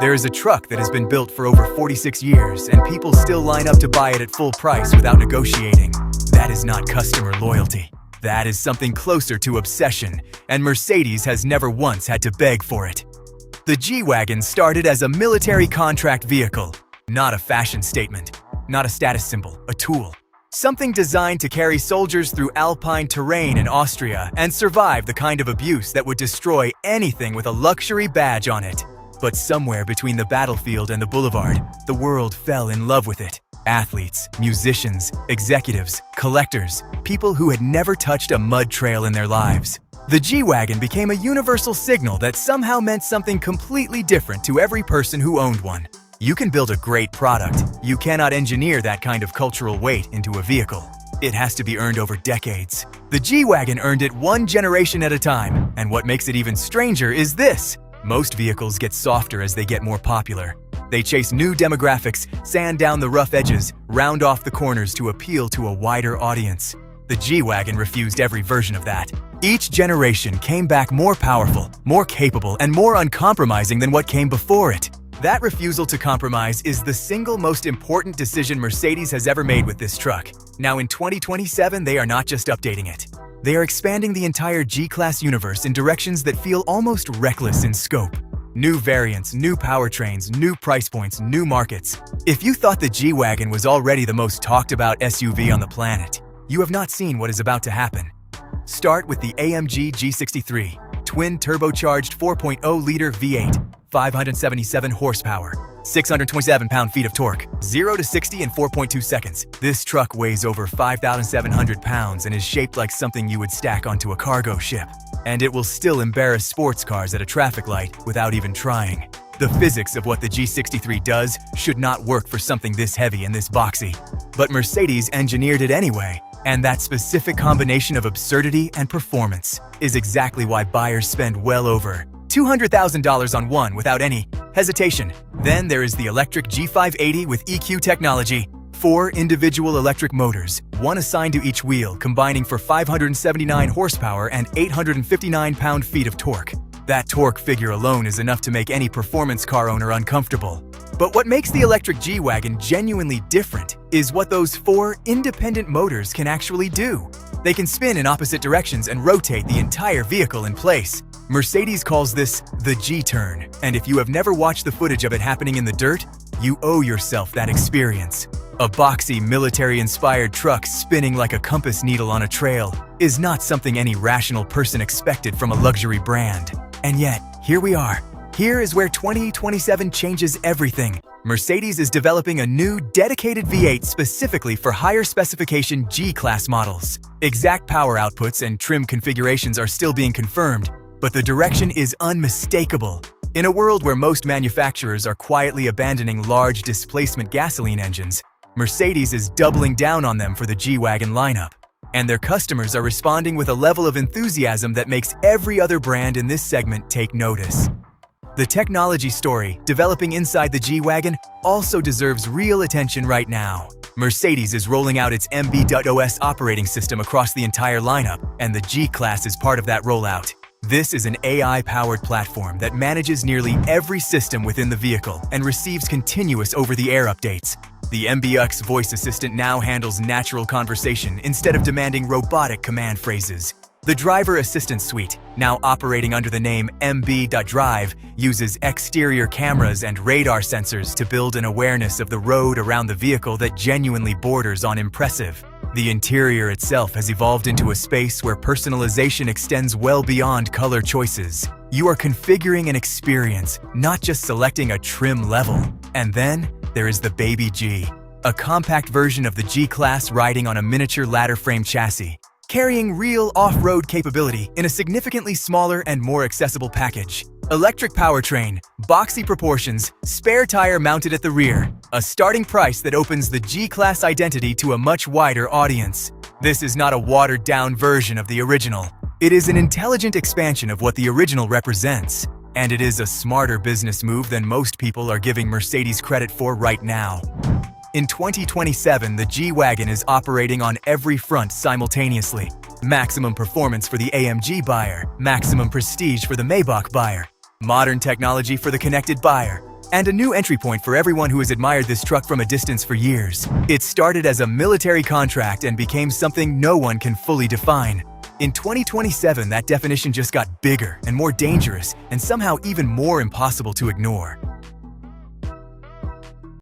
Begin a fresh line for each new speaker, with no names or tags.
There is a truck that has been built for over 46 years, and people still line up to buy it at full price without negotiating. That is not customer loyalty. That is something closer to obsession, and Mercedes has never once had to beg for it. The G Wagon started as a military contract vehicle, not a fashion statement, not a status symbol, a tool. Something designed to carry soldiers through alpine terrain in Austria and survive the kind of abuse that would destroy anything with a luxury badge on it. But somewhere between the battlefield and the boulevard, the world fell in love with it. Athletes, musicians, executives, collectors, people who had never touched a mud trail in their lives. The G Wagon became a universal signal that somehow meant something completely different to every person who owned one. You can build a great product. You cannot engineer that kind of cultural weight into a vehicle. It has to be earned over decades. The G Wagon earned it one generation at a time, and what makes it even stranger is this. Most vehicles get softer as they get more popular. They chase new demographics, sand down the rough edges, round off the corners to appeal to a wider audience. The G Wagon refused every version of that. Each generation came back more powerful, more capable, and more uncompromising than what came before it. That refusal to compromise is the single most important decision Mercedes has ever made with this truck. Now in 2027, they are not just updating it. They are expanding the entire G-Class universe in directions that feel almost reckless in scope. New variants, new powertrains, new price points, new markets. If you thought the G Wagon was already the most talked about SUV on the planet, you have not seen what is about to happen. Start with the AMG G63, twin turbocharged 4.0-liter V8, 577 horsepower, 627 pound-feet of torque, 0 to 60 in 4.2 seconds. This truck weighs over 5,700 pounds and is shaped like something you would stack onto a cargo ship. And it will still embarrass sports cars at a traffic light without even trying. The physics of what the G63 does should not work for something this heavy and this boxy. But Mercedes engineered it anyway, and that specific combination of absurdity and performance is exactly why buyers spend well over $200,000 on one without any hesitation. Then there is the electric G580 with EQ technology. 4 individual electric motors, one assigned to each wheel, combining for 579 horsepower and 859 pound-feet of torque. That torque figure alone is enough to make any performance car owner uncomfortable. But what makes the electric G Wagon genuinely different is what those 4 independent motors can actually do. They can spin in opposite directions and rotate the entire vehicle in place. Mercedes calls this the G-turn, and if you have never watched the footage of it happening in the dirt, you owe yourself that experience. A boxy, military-inspired truck spinning like a compass needle on a trail is not something any rational person expected from a luxury brand. And yet, here we are. Here is where 2027 changes everything. Mercedes is developing a new, dedicated V8 specifically for higher specification G-Class models. Exact power outputs and trim configurations are still being confirmed, but the direction is unmistakable. In a world where most manufacturers are quietly abandoning large displacement gasoline engines, Mercedes is doubling down on them for the G Wagon lineup. And their customers are responding with a level of enthusiasm that makes every other brand in this segment take notice. The technology story developing inside the G Wagon also deserves real attention right now. Mercedes is rolling out its MB.OS operating system across the entire lineup, and the G-Class is part of that rollout. This is an AI-powered platform that manages nearly every system within the vehicle and receives continuous over-the-air updates. The MBUX voice assistant now handles natural conversation instead of demanding robotic command phrases. The driver assistance suite, now operating under the name MB.Drive, uses exterior cameras and radar sensors to build an awareness of the road around the vehicle that genuinely borders on impressive. The interior itself has evolved into a space where personalization extends well beyond color choices. You are configuring an experience, not just selecting a trim level. And then there is the Baby G, a compact version of the G-Class riding on a miniature ladder frame chassis, carrying real off-road capability in a significantly smaller and more accessible package. Electric powertrain, boxy proportions, spare tire mounted at the rear, a starting price that opens the G-Class identity to a much wider audience. This is not a watered-down version of the original. It is an intelligent expansion of what the original represents, and it is a smarter business move than most people are giving Mercedes credit for right now. In 2027, the G Wagon is operating on every front simultaneously. Maximum performance for the AMG buyer, maximum prestige for the Maybach buyer, modern technology for the connected buyer, And a new entry point for everyone who has admired this truck from a distance for years. It started as a military contract and became something no one can fully define. In 2027, that definition just got bigger and more dangerous and somehow even more impossible to ignore.